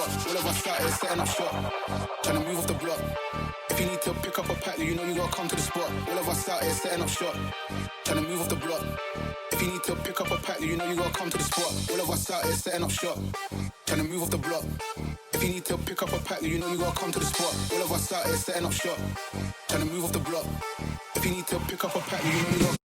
All of us out here setting up shop, trying to move off the block. If you need to pick up a pack, you know you gotta come to the spot. All of us out here setting up shop, trying to move off the block. If you need to pick up a pack, you know you gotta come to the spot. All of us out here setting up shop, trying to move off the block. If you need to pick up a pack, you know you gotta come to the spot. All of us out here setting up shop, trying to move off the block. If you need to pick up a pack, you know you gotta.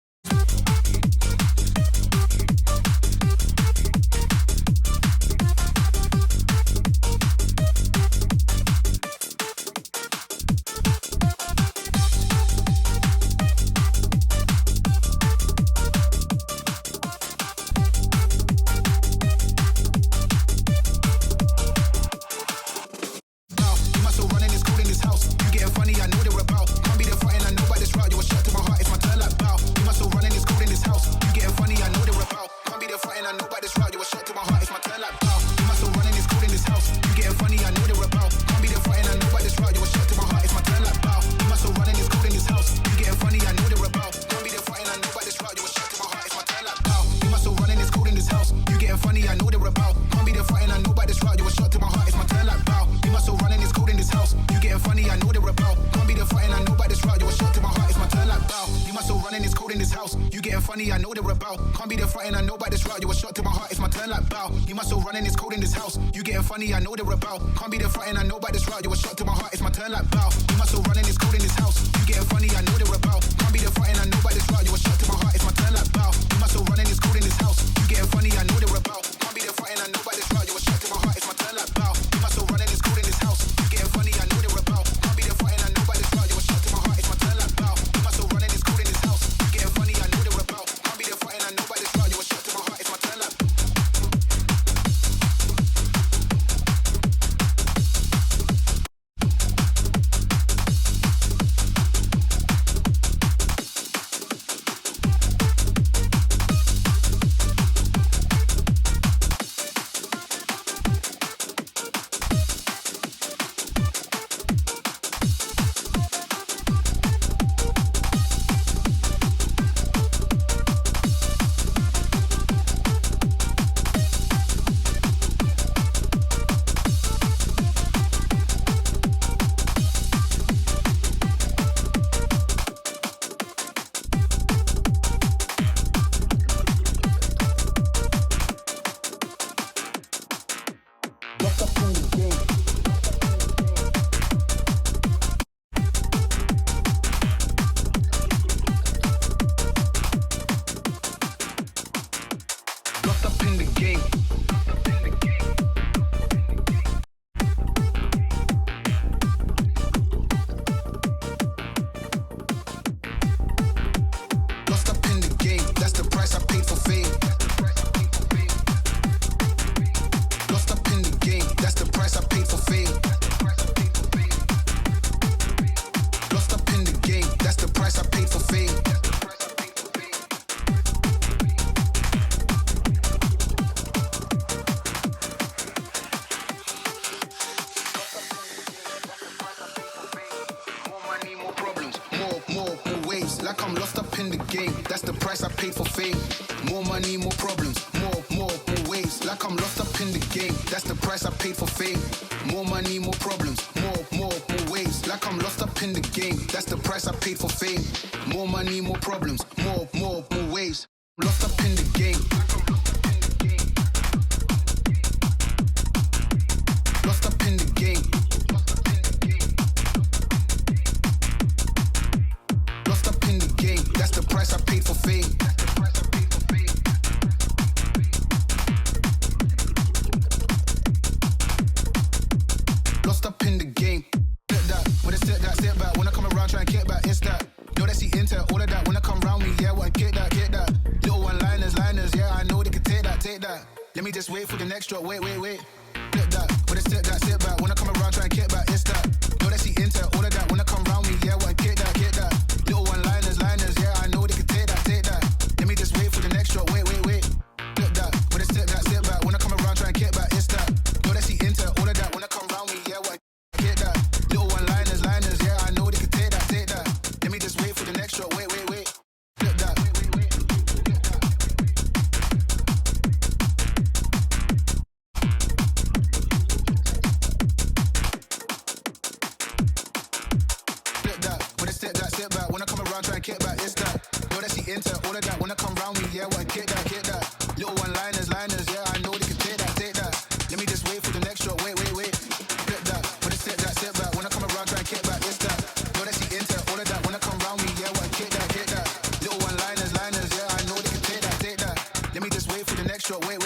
into all of that. Wanna come round me, yeah, what get that, get that. Little one-liners, liners, yeah, I know they can take that, take that. Let me just wait for the next shot, wait. Flip that, wanna sit back. Wanna come around, try and kick back, it's that. Know that she into all of that. Wanna come round me, yeah, what get that, get that. Little one-liners, liners, yeah, I know they can take that, take that. Let me just wait for the next shot, wait.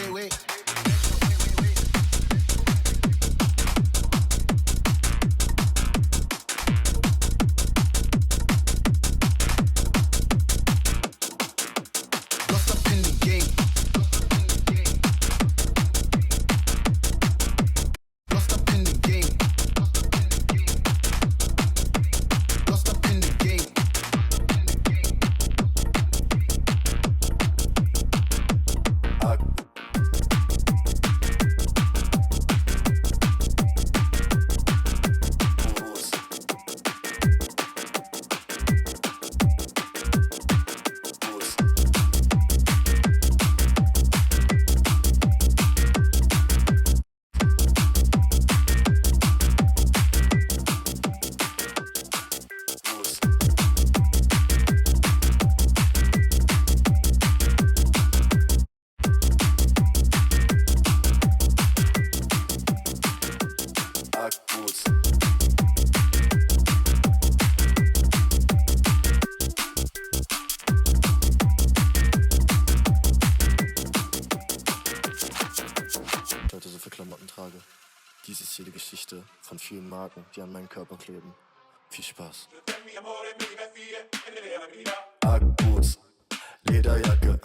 Dies ist hier die Geschichte von vielen Marken, die an meinem Körper kleben. Viel Spaß. Ackboots, Lederjacke,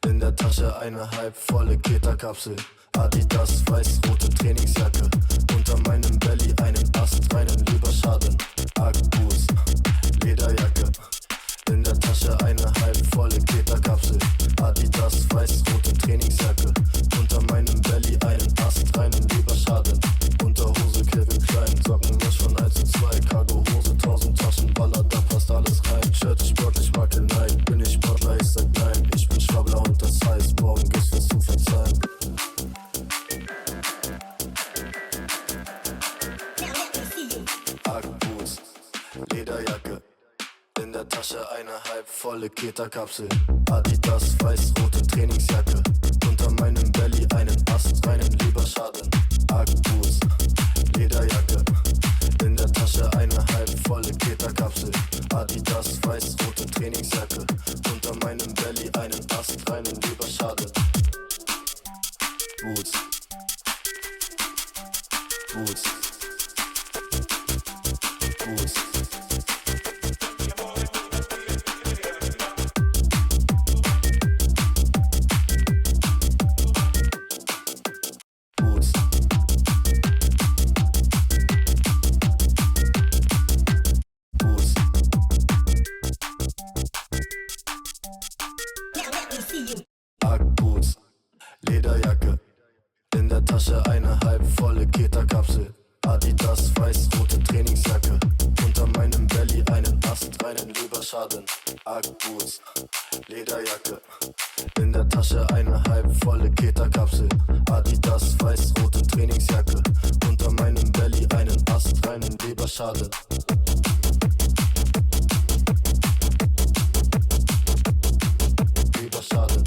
in der Tasche eine halbvolle Keterkapsel. Adidas, weiß-rote Trainingsjacke, unter meinem Belly einen astreinen Leberschaden. Ackboots, Lederjacke, in der Tasche eine halbvolle Keterkapsel. Adidas, weiß-rote Trainingsjacke, unter meinem Belly einen astreinen Leberschaden. Unterhose Kevin Klein, Socken Misch von 1 zu 2, Cargo-Hose, 1000 Taschenballer, da passt alles rein. Shirt sportlich, Marke Nike, bin ich Sportler, ich sag nein. Ich bin Schwabbler und das heißt, morgen gibt's was zu verzeihen. Ackboots, Lederjacke, in der Tasche eine halbvolle Keterkapsel. Adidas, weiß-rote Trainingsjacke, unter meinem Belly einen astreinen Leberschaden. Ackboots, Lederjacke, in der Tasche eine halbvolle Keterkapsel. Adidas, weiß-rote Trainingsjacke, unter meinem Belly einen astreinen Leberschaden. Boots, Boots, Boots. Ackboots, Lederjacke, in der Tasche eine halbvolle Keterkapsel. Adidas, weiß-rote Trainingsjacke, unter meinem Belly einen astreinen Leberschaden. Ackboots, Lederjacke, in der Tasche eine halbvolle Keterkapsel. Adidas, weiß-rote Trainingsjacke, unter meinem Belly einen astreinen Leberschaden. Leberschaden.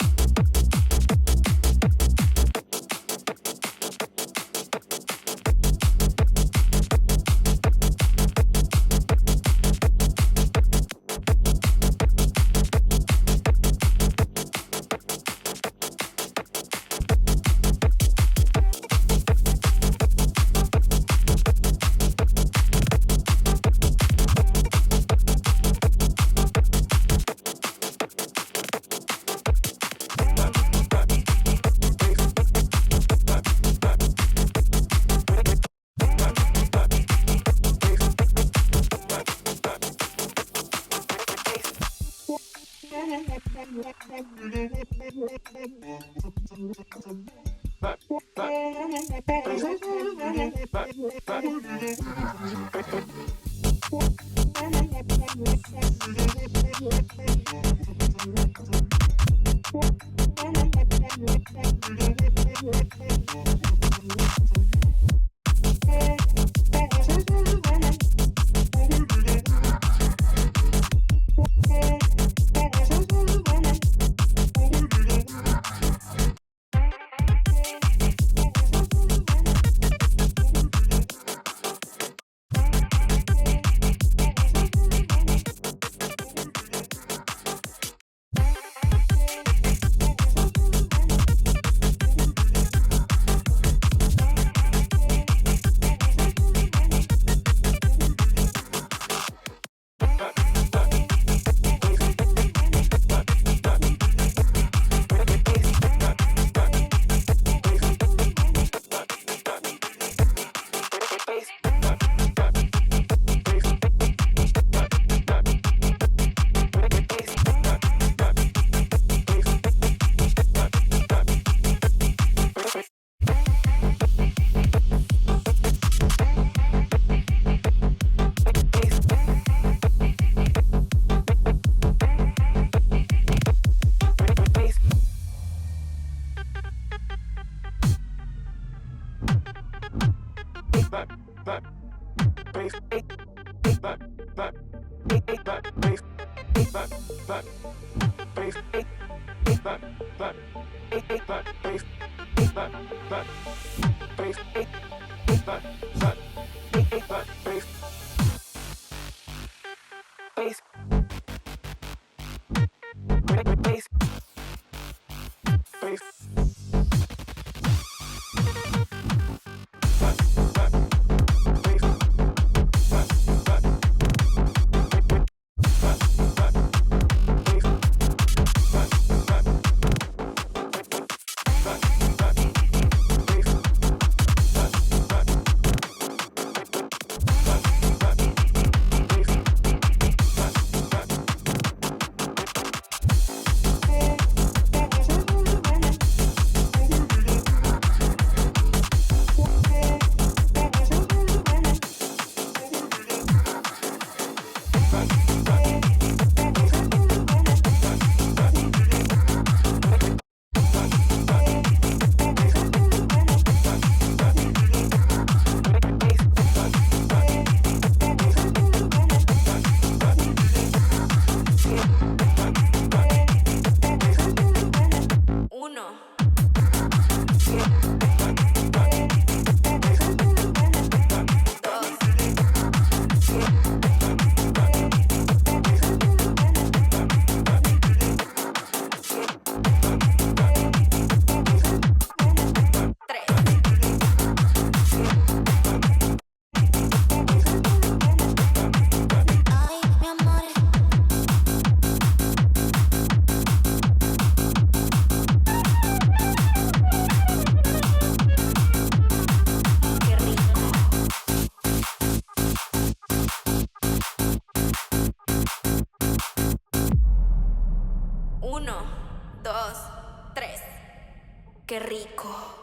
Qué rico.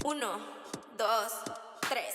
Uno, dos, tres.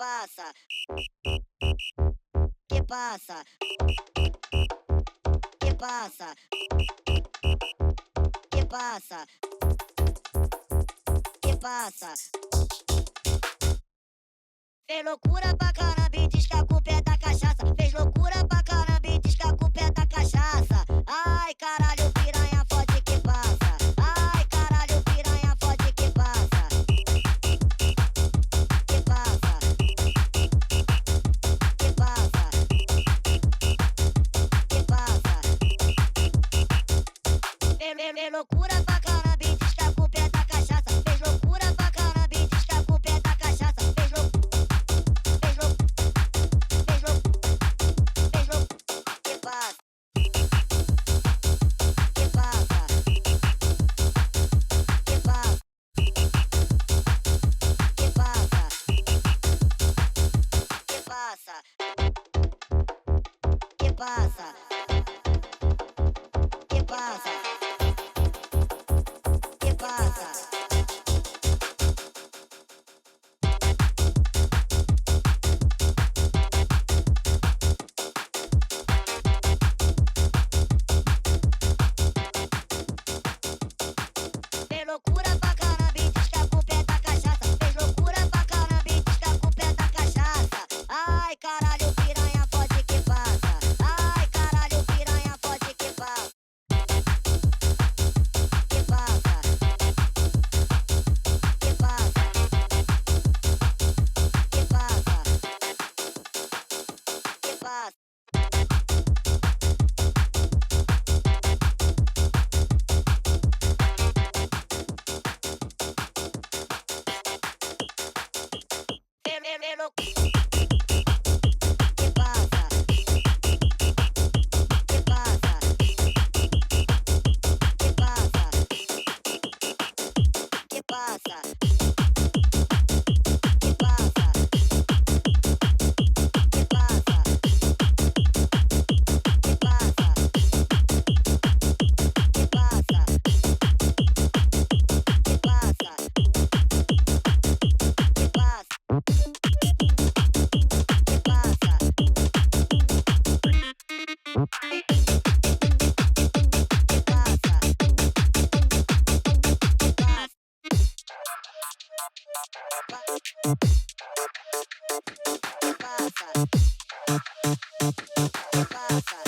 passa? Que passa? Que passa? Que passa? Que passa? Fez loucura pra caramba e diz que a culpa é da cachaça. Fez loucura pra caramba e diz que a culpa é da cachaça. Ai, caralho, piranha forte que passa. Ai, caralho, piranha forte que passa. Que passa? Que passa? Que passa? Fez loucura pra caramba e diz que a culpa é da cachaça. Fez loucura pra caramba e diz que a culpa é da cachaça. Fez loucura. Que passa? Que passa? Que passa? Fez loucura pra caramba e diz que a culpa é da cachaça. Fez loucura pra caramba e diz que a culpa é da cachaça. Ai, caralho, piranha forte que passa. Ai, caralho, piranha forte que passa. Que passa? Que passa? Que passa? Que passa? Que passa? Que passa? Que passa? Que passa? Que passa? Que passa? Que passa? Que passa? Que passa? Que passa?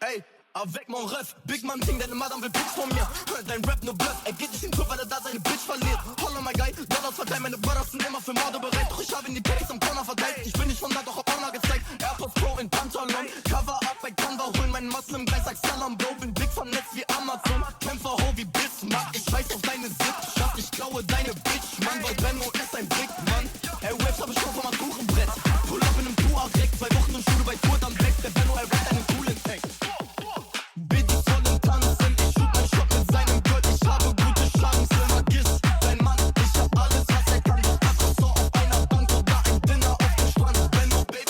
Ey, avec mon Ref, Big Man Ding, deine Madame will Bitch von mir. Dein Rap nur Bluff, er geht nicht in den Club, weil er da seine Bitch verliert. Holla my guy, Dollars verteilt, meine Brothers sind immer für Morde bereit. Doch ich habe in die Base am Corner verteilt. Ich bin nicht von da, doch hab Honor gezeigt. Airpods Pro in Pantalon, Cover up bei Canva, holen meinen Muslim Gleis, sag Salam, Bro. Bin big vernetzt wie Amazon, Kämpfer ho wie Bismarck. Ich weiß auf deine Sippschaft, ich klaue deine Bitch, Mann. Weil Benno ist ein Big Mann. Ey, Waves hab ich schon vom Kuchenbrett. Pull up in einem Tuareg, 2 Wochen in Schule bei Tour, dann weg. Der Benno, er rappt einen coolen Text. Bitches wollen tanzen, ich shoot mein Shot mit seinem Gold. Ich habe gute Chancen, vergiss dein Mann. Ich hab alles, was er kann. Doch das so auf einer Bank oder ein Dinner auf dem Strand. Benno, Baby.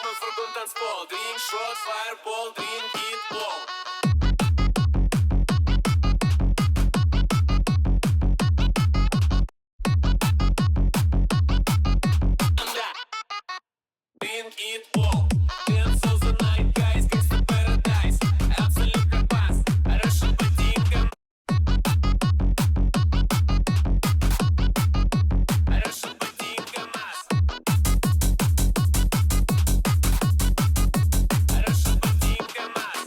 Knopfdruck und Tanzball. Drink Shot, Fireball, drink It Ball. Drink It Ball. Dance all the night, guys, Gangsta Paradise. Absolute Bass, Russian Patinka. Russian Patinka Mas. Russian Patinka Mas.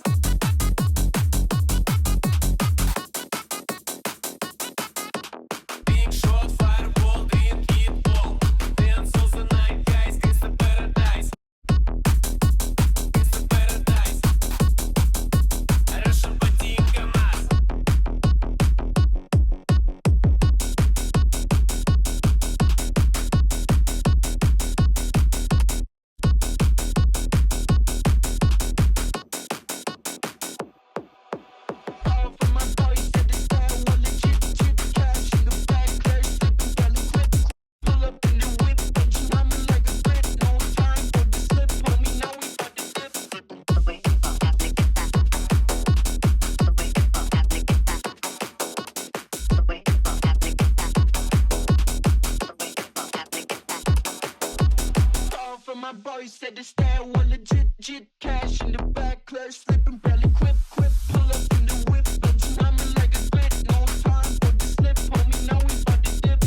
Drink Shot, Fireball, drink It Ball. Dance all the night, guys, Gangsta Paradise. Gangsta Paradise. Russian Patinka Mas. All for my boys, said the style was legit, cash in the bag, clear, slipping, belly grip. Pull up in the whip, but you humming like a grip. No time for the slip, homie, now we about to dip. All for my boys, said the style was legit, cash in the bag, clear, slipping, belly grip. Pull up in the whip, but you humming like a grip. No time for the slip, homie, now we about to dip.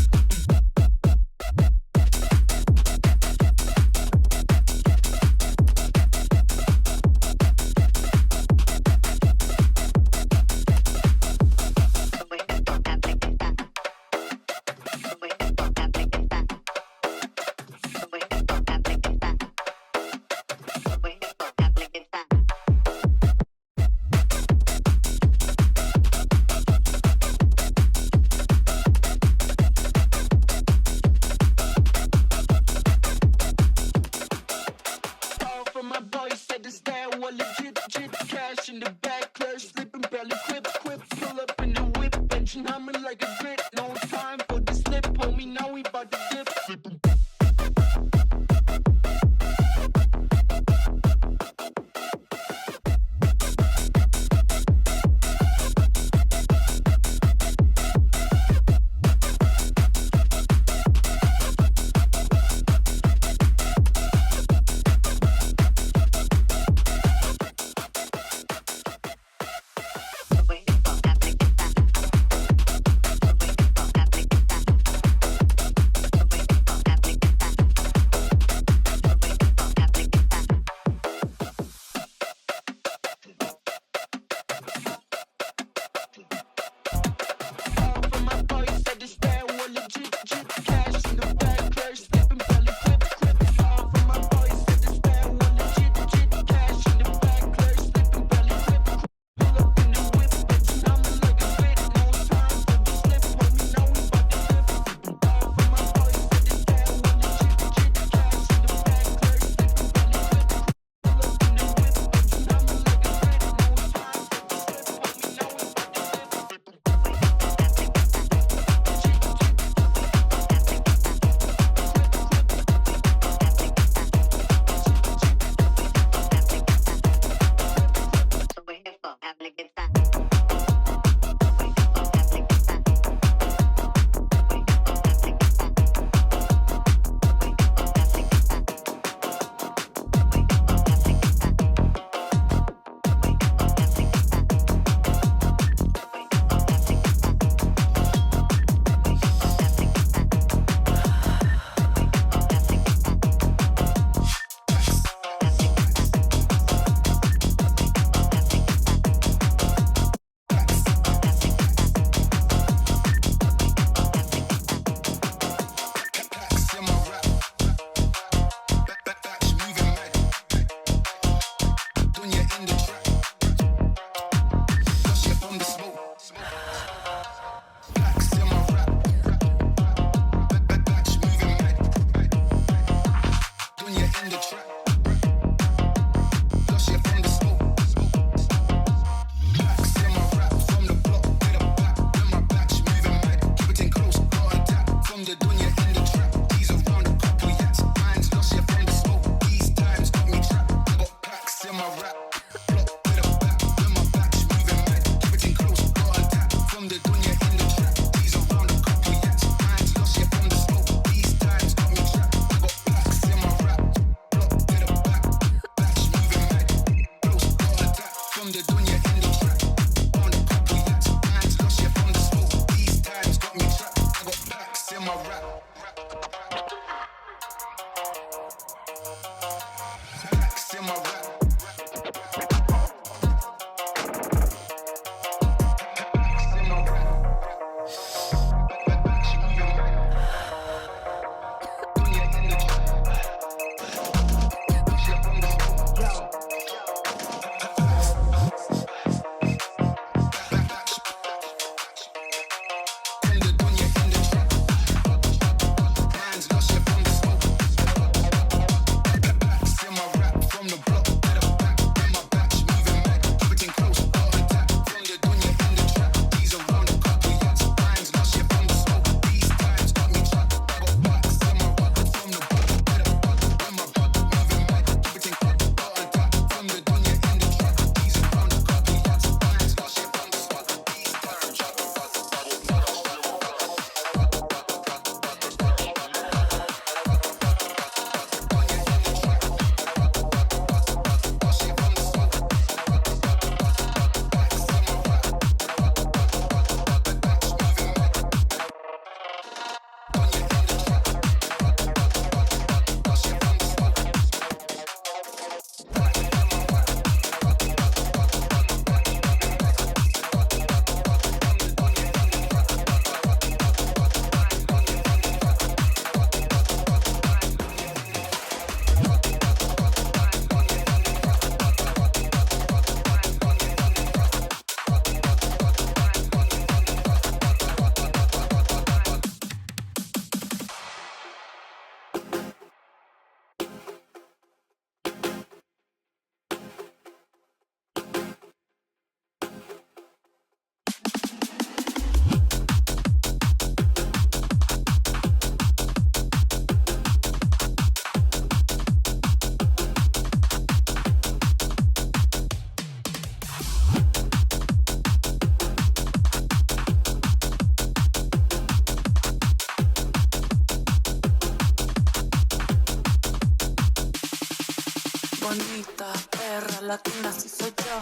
bonita, perra, latina, si soy yo.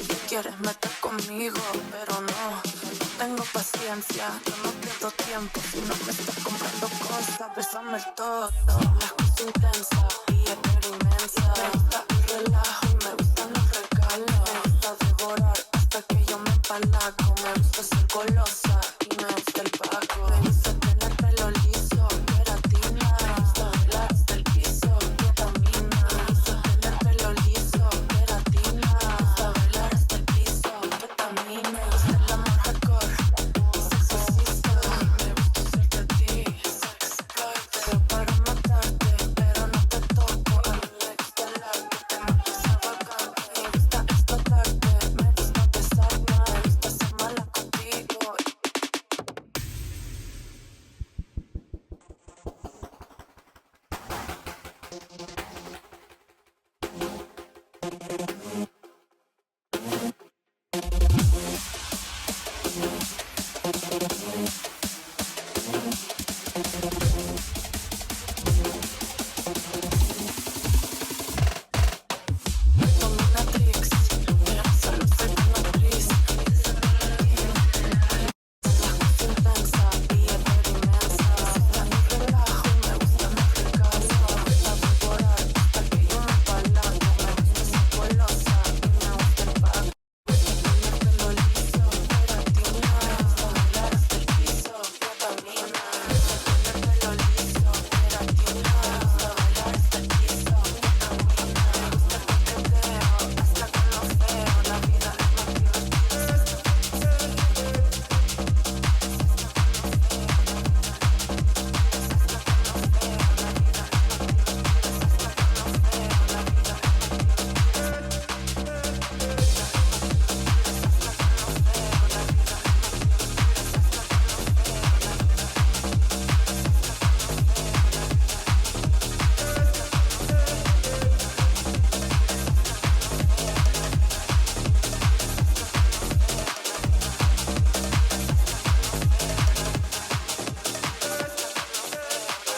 Si quieres meter conmigo, pero no tengo paciencia, yo no pierdo tiempo. Si no me estás comprando cosas, bésame el todo. La cosa intensa y inmensa. Me gusta el relajo y me gustan los regalos. Me gusta devorar hasta que yo me empalago. Me gusta ser golosa y me gusta el pago. Me gusta tener pelo liso, queratina. Me gusta bailar hasta el piso, ketamina. Me gusta tener pelo liso, queratina. Me gusta bailar hasta el piso, ketamina. Me gusta el amor hardcore, sexocista. Me gusta hacerte a ti, sexploiter. Para matarte, pero no te toco. A mí me gusta el arte, te matas extravagante. Me gusta explotarte, me gusta besarme. Me gusta ser mala contigo. Dominatrix, solo soy una actriz. La cosa intensa y inmensa. Me gusta el relajo y me gusta más regalos. Me gusta devorar hasta que yo me empalago. Me gusta ser golosa y me gusta el pago. Me gusta tener pelo liso, queratina. Me gusta bailar hasta el piso, ketamina. Me gusta tener pelo liso, queratina. Me gusta bailar hasta el piso, ketamina. Me gusta el coqueteo, hasta con lo feo. La vida es más divertida.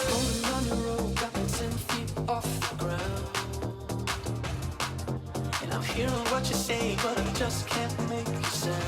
Rolling on the road, got me 10 feet off the ground. And I'm hearing what you say, but I just can't make a sound.